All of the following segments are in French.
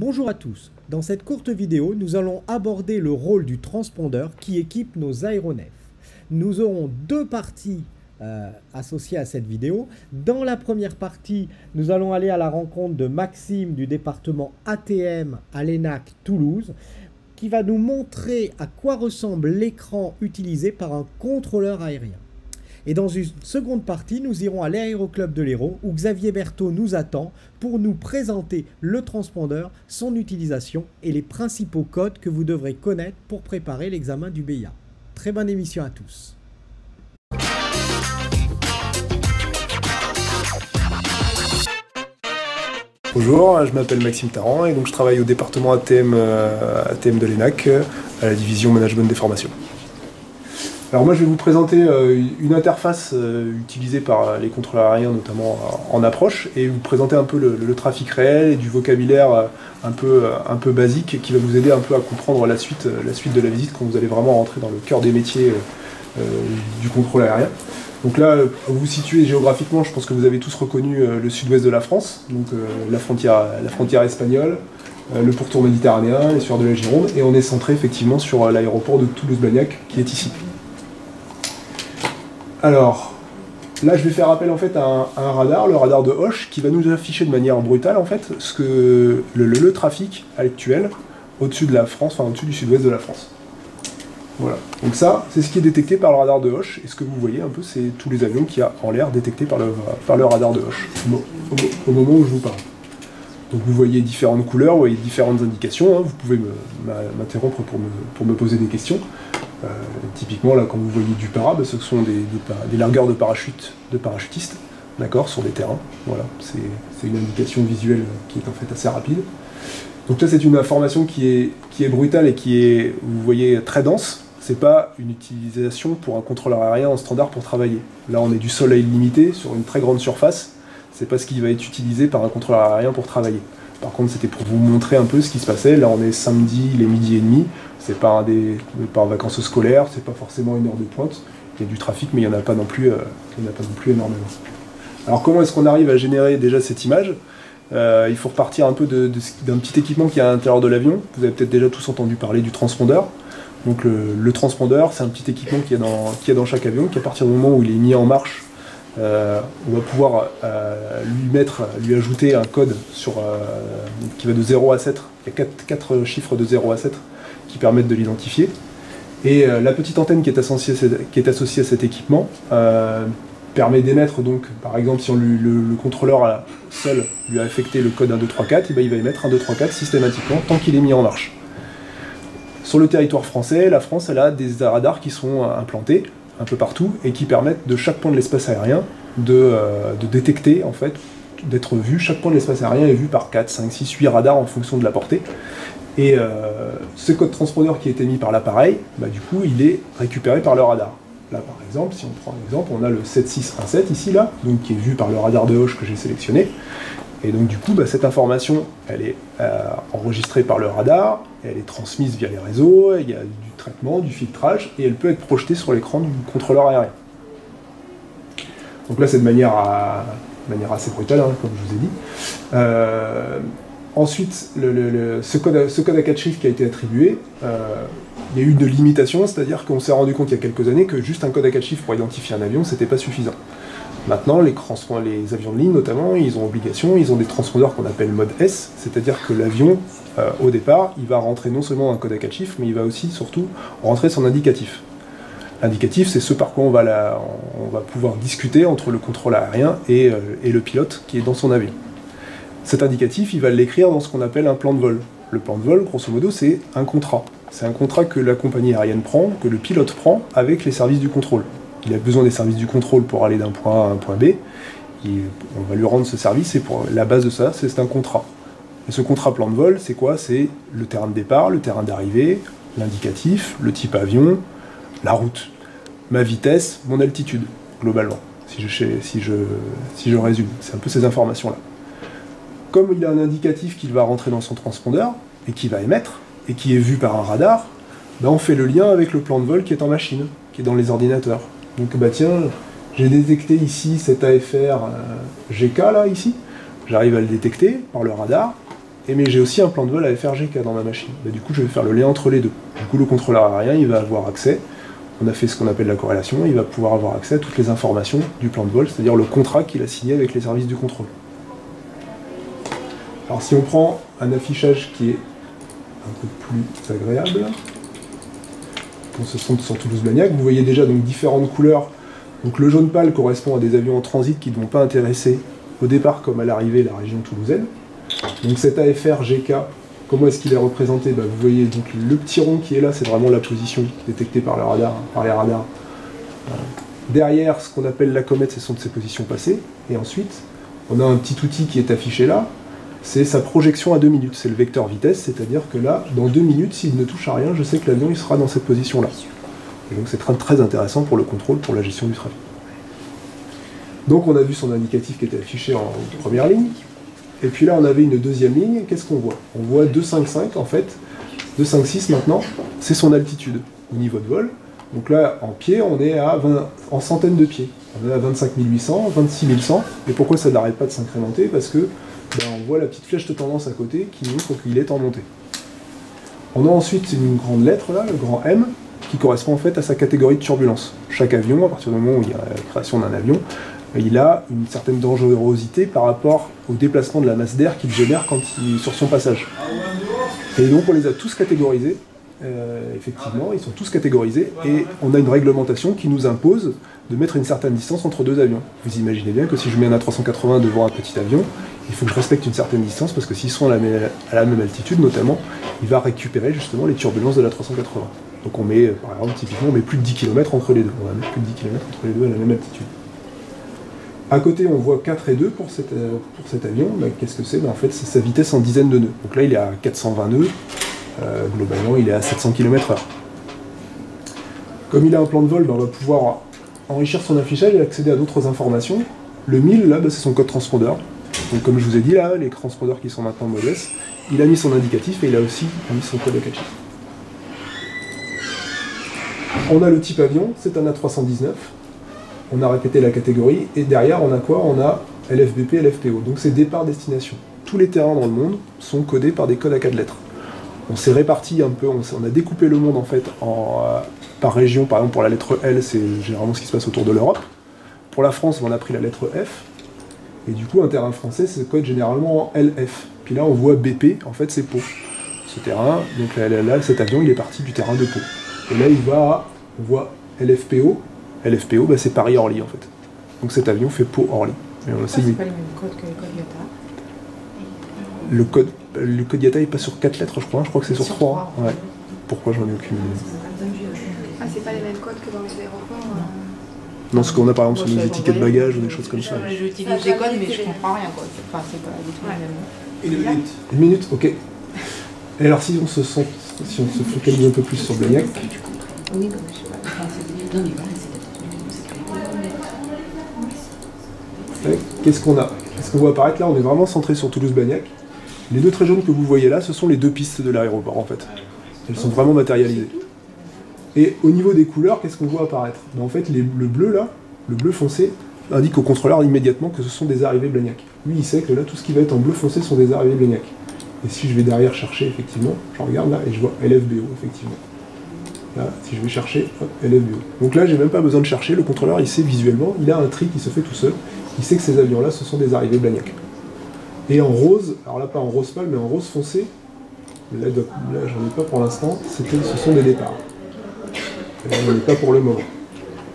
Bonjour à tous, dans cette courte vidéo, nous allons aborder le rôle du transpondeur qui équipe nos aéronefs. Nous aurons deux parties associées à cette vidéo. Dans la première partie, nous allons aller à la rencontre de Maxime du département ATM à l'ENAC Toulouse, qui va nous montrer à quoi ressemble l'écran utilisé par un contrôleur aérien. Et dans une seconde partie, nous irons à l'Aéroclub de l'Hérault où Xavier Berthaud nous attend pour nous présenter le transpondeur, son utilisation et les principaux codes que vous devrez connaître pour préparer l'examen du BIA. Très bonne émission à tous. Bonjour, je m'appelle Maxime Tarrant et donc je travaille au département ATM de l'ENAC, à la division Management des formations. Alors moi je vais vous présenter une interface utilisée par les contrôleurs aériens, notamment en approche, et vous présenter un peu le trafic réel et du vocabulaire un peu basique qui va vous aider un peu à comprendre la suite de la visite quand vous allez vraiment rentrer dans le cœur des métiers du contrôle aérien. Donc là, pour vous situer géographiquement, je pense que vous avez tous reconnu le sud-ouest de la France, donc la frontière espagnole, le pourtour méditerranéen, les fjords de la Gironde, et on est centré effectivement sur l'aéroport de Toulouse-Blagnac qui est ici. Alors, là je vais faire appel en fait à un radar, le radar de Hoche, qui va nous afficher de manière brutale en fait ce que le trafic actuel au-dessus de la France, enfin au-dessus du sud-ouest de la France. Voilà, donc ça, c'est ce qui est détecté par le radar de Hoche, et ce que vous voyez un peu, c'est tous les avions qu'il y a en l'air détectés par le radar de Hoche, au moment où je vous parle. Donc vous voyez différentes couleurs, vous voyez différentes indications, hein. Vous pouvez m'interrompre pour me poser des questions. Typiquement, là, quand vous voyez du para, ce sont des largueurs de parachutistes, d'accord, sur des terrains. Voilà, c'est une indication visuelle qui est en fait assez rapide. Donc ça, c'est une information qui est brutale et qui est, vous voyez, très dense. C'est pas une utilisation pour un contrôleur aérien en standard pour travailler. Là, on est du sol à illimité sur une très grande surface. C'est pas ce qui va être utilisé par un contrôleur aérien pour travailler. Par contre, c'était pour vous montrer un peu ce qui se passait. Là, on est samedi, il est 12h30. C'est pas en vacances scolaires, c'est pas forcément une heure de pointe. Il y a du trafic, mais il n'y en a pas non plus énormément. Alors, comment est-ce qu'on arrive à générer déjà cette image ? Il faut repartir un peu d'un petit équipement qui est à l'intérieur de l'avion. Vous avez peut-être déjà tous entendu parler du transpondeur. Donc, le transpondeur, c'est un petit équipement qui est dans chaque avion, qui à partir du moment où il est mis en marche, on va pouvoir lui ajouter un code qui va de 0 à 7. Il y a 4 chiffres de 0 à 7 qui permettent de l'identifier. Et la petite antenne qui est associée à cet équipement permet d'émettre, donc, par exemple, si le contrôleur seul lui a affecté le code 1, 2, 3, 4, et ben, il va émettre 1, 2, 3, 4 systématiquement tant qu'il est mis en marche. Sur le territoire français, la France elle a des radars qui sont implantés un peu partout et qui permettent de chaque point de l'espace aérien de détecter, en fait, d'être vu. Chaque point de l'espace aérien est vu par 4, 5, 6, 8 radars en fonction de la portée. Et ce code transpondeur qui est émis par l'appareil, bah, du coup, il est récupéré par le radar. Là, par exemple, si on prend l'exemple, on a le 7617 ici, là, donc, qui est vu par le radar de Hoche que j'ai sélectionné. Et donc, du coup, bah, cette information, elle est enregistrée par le radar, elle est transmise via les réseaux, il y a du traitement, du filtrage, et elle peut être projetée sur l'écran du contrôleur aérien. Donc là, c'est de manière assez brutale, hein, comme je vous ai dit. Ensuite, ce code à 4 chiffres qui a été attribué, il y a eu de limitations, c'est-à-dire qu'on s'est rendu compte il y a quelques années que juste un code à 4 chiffres pour identifier un avion, c'était pas suffisant. Maintenant, les avions de ligne notamment, ils ont des transpondeurs qu'on appelle mode S, c'est-à-dire que l'avion, au départ, il va rentrer non seulement un code à 4 chiffres, mais il va aussi, surtout, rentrer son indicatif. L'indicatif, c'est ce par quoi on va pouvoir discuter entre le contrôle aérien et le pilote qui est dans son avion. Cet indicatif, il va l'écrire dans ce qu'on appelle un plan de vol. Le plan de vol, grosso modo, c'est un contrat. C'est un contrat que la compagnie aérienne prend, que le pilote prend avec les services du contrôle. Il a besoin des services du contrôle pour aller d'un point A à un point B. Et on va lui rendre ce service, et pour la base de ça, c'est un contrat. Et ce contrat plan de vol, c'est quoi? C'est le terrain de départ, le terrain d'arrivée, l'indicatif, le type avion, la route, ma vitesse, mon altitude, globalement, si je résume. C'est un peu ces informations-là. Comme il a un indicatif qu'il va rentrer dans son transpondeur, et qui va émettre, et qui est vu par un radar, ben on fait le lien avec le plan de vol qui est en machine, qui est dans les ordinateurs. Donc bah tiens, j'ai détecté ici cet AFR GK là, ici, j'arrive à le détecter par le radar, mais j'ai aussi un plan de vol à FRGK dans ma machine. Bah, du coup, je vais faire le lien entre les deux. Du coup, le contrôleur aérien, il va avoir accès, on a fait ce qu'on appelle la corrélation, il va pouvoir avoir accès à toutes les informations du plan de vol, c'est-à-dire le contrat qu'il a signé avec les services du contrôle. Alors si on prend un affichage qui est un peu plus agréable, on se sent sur Toulouse-Blagnac, vous voyez déjà donc différentes couleurs. Donc le jaune pâle correspond à des avions en transit qui ne vont pas intéresser au départ comme à l'arrivée la région toulousaine. Donc cet AFR GK, comment est-ce qu'il est représenté? Vous voyez donc le petit rond qui est là, c'est vraiment la position détectée par le radar, par les radars. Derrière, ce qu'on appelle la comète, ce sont de ses positions passées. Et ensuite, on a un petit outil qui est affiché là, c'est sa projection à 2 minutes. C'est le vecteur vitesse, c'est-à-dire que là, dans 2 minutes, s'il ne touche à rien, je sais que l'avion il sera dans cette position-là. Et donc c'est très intéressant pour le contrôle, pour la gestion du trafic. Donc on a vu son indicatif qui était affiché en première ligne. Et puis là, on avait une deuxième ligne. Qu'est-ce qu'on voit? On voit 255 en fait. 256 maintenant, c'est son altitude au niveau de vol. Donc là, en pied, on est à en centaines de pieds. On est à 25 800, 26 100. Et pourquoi ça n'arrête pas de s'incrémenter? Parce que on voit la petite flèche de tendance à côté qui montre qu'il est en montée. On a ensuite une grande lettre là, le grand M, qui correspond en fait à sa catégorie de turbulence. Chaque avion, à partir du moment où il y a la création d'un avion, il a une certaine dangerosité par rapport au déplacement de la masse d'air qu'il génère sur son passage. Et donc on les a tous catégorisés, effectivement, ils sont tous catégorisés, et on a une réglementation qui nous impose de mettre une certaine distance entre deux avions. Vous imaginez bien que si je mets un A380 devant un petit avion, il faut que je respecte une certaine distance, parce que s'ils sont à la même altitude, notamment, il va récupérer justement les turbulences de l'A380. Donc on met, par exemple, typiquement, on met plus de 10 km entre les deux. On va mettre plus de 10 km entre les deux à la même altitude. À côté, on voit 4 et 2 pour cet avion. Qu'est-ce que c'est? En fait, c'est sa vitesse en dizaines de nœuds. Donc là, il est à 420 nœuds. Globalement, il est à 700 km/h. Comme il a un plan de vol, on va pouvoir enrichir son affichage et accéder à d'autres informations. Le 1000, là, c'est son code transpondeur. Donc comme je vous ai dit, là, les transpondeurs qui sont maintenant modestes, il a mis son indicatif et il a aussi mis son code à 4 chiffres. On a le type avion, c'est un A319. On a répété la catégorie, et derrière, on a quoi? On a LFBP, LFPO. Donc c'est départ-destination. Tous les terrains dans le monde sont codés par des codes à 4 lettres. On s'est réparti un peu, on a découpé le monde en fait par région. Par exemple, pour la lettre L, c'est généralement ce qui se passe autour de l'Europe. Pour la France, on a pris la lettre F. Et du coup, un terrain français, c'est code généralement en LF. Puis là, on voit BP, en fait, c'est Pau. Ce terrain, donc là, cet avion, il est parti du terrain de Pau. Et là, on voit LFPO. LFPO, c'est Paris-Orly, en fait. Donc cet avion fait Pau-Orly. C'est pas les mêmes codes que le code IATA. Le code IATA n'est pas sur 4 lettres, je crois que c'est sur 3. Ouais. Pourquoi? J'en ai aucune idée. Ah, c'est pas les mêmes codes que dans les aéroports Non, ce qu'on a par exemple sur nos étiquettes bagages ou des choses comme ça. J'utilise des codes, mais je comprends rien, quoi. Enfin, c'est pas du tout les mêmes. Une minute, ok. Et alors, si on se focalise un peu plus sur Blagnac. Oui, comme je sais pas. Enfin, c'est non, mais voilà, Qu'est-ce qu'on a? Qu'est-ce qu'on voit apparaître là? On est vraiment centré sur Toulouse-Blagnac. Les deux traits jaunes que vous voyez là, ce sont les deux pistes de l'aéroport en fait. Elles sont vraiment matérialisées. Et au niveau des couleurs, qu'est-ce qu'on voit apparaître? En fait, le bleu là, le bleu foncé, indique au contrôleur immédiatement que ce sont des arrivées Blagnac. Lui, il sait que là, tout ce qui va être en bleu foncé sont des arrivées Blagnac. Et si je vais derrière chercher, effectivement, je regarde là et je vois LFBO, effectivement. Là, si je vais chercher, hop, LFBO. Donc là, j'ai même pas besoin de chercher, le contrôleur, il sait visuellement, il a un tri qui se fait tout seul. Il sait que ces avions-là, ce sont des arrivées Blagnac. Et en rose, alors là pas en rose pâle, mais en rose foncé, là j'en ai pas pour l'instant, ce sont des départs. Et là, j'en ai pas pour le moment.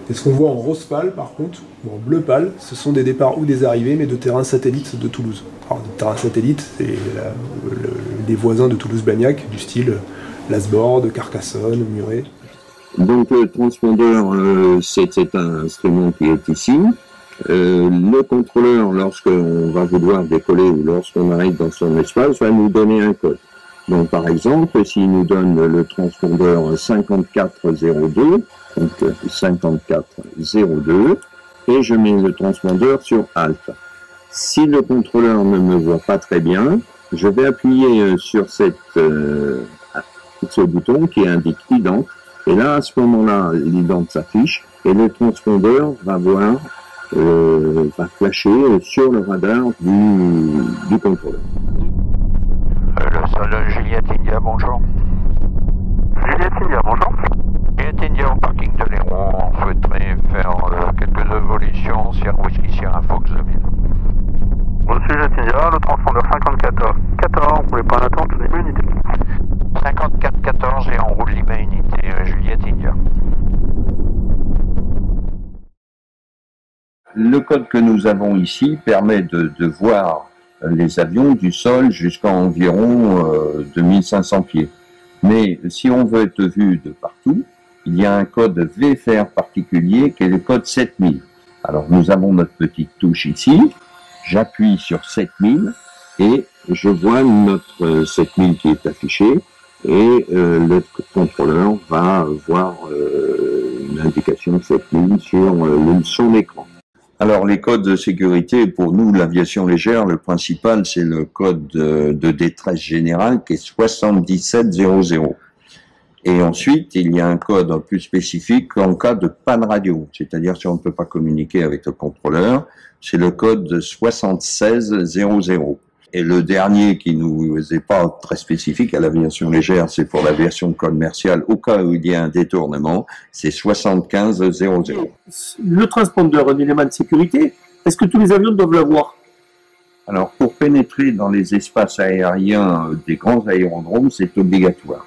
Et ce qu'on voit en rose pâle, par contre, ou en bleu pâle, ce sont des départs ou des arrivées, mais de terrains satellites de Toulouse. Alors, des terrains satellites, c'est des voisins de Toulouse-Blagnac, du style Lasborde, Carcassonne, Muret. Donc le transpondeur, c'est un instrument qui est ici. Le contrôleur, lorsqu'on va vouloir décoller ou lorsqu'on arrive dans son espace, va nous donner un code. Donc par exemple, s'il nous donne le transpondeur 5402, donc 5402, et je mets le transpondeur sur Alt. Si le contrôleur ne me voit pas très bien, je vais appuyer sur ce bouton qui indique ident, et là à ce moment-là, l'ident s'affiche, et le transpondeur va flasher sur le radar du contrôleur. le sol Juliette India, bonjour. Juliette India, bonjour. Juliette India au parking de l'Héron, on souhaiterait faire quelques évolutions sur Whisky Sierra Fox 2000. Reçu Juliette India, le transpondeur 5414, vous voulez pas en attente, Lima unité. 5414 et en route Lima unité, Juliette India. Le code que nous avons ici permet de voir les avions du sol jusqu'à environ 2500 pieds. Mais si on veut être vu de partout, il y a un code VFR particulier qui est le code 7000. Alors nous avons notre petite touche ici, j'appuie sur 7000 et je vois notre 7000 qui est affiché et le contrôleur va voir une indication 7000 sur son écran. Alors les codes de sécurité, pour nous, l'aviation légère, le principal, c'est le code de détresse générale qui est 7700. Et ensuite, il y a un code plus spécifique en cas de panne radio, c'est-à-dire si on ne peut pas communiquer avec le contrôleur, c'est le code 7600. Et le dernier qui nous est pas très spécifique à l'aviation légère, c'est pour l'aviation commerciale, au cas où il y a un détournement, c'est 7500. Le transpondeur, un élément de sécurité, est-ce que tous les avions doivent l'avoir? Alors, pour pénétrer dans les espaces aériens des grands aérodromes, c'est obligatoire.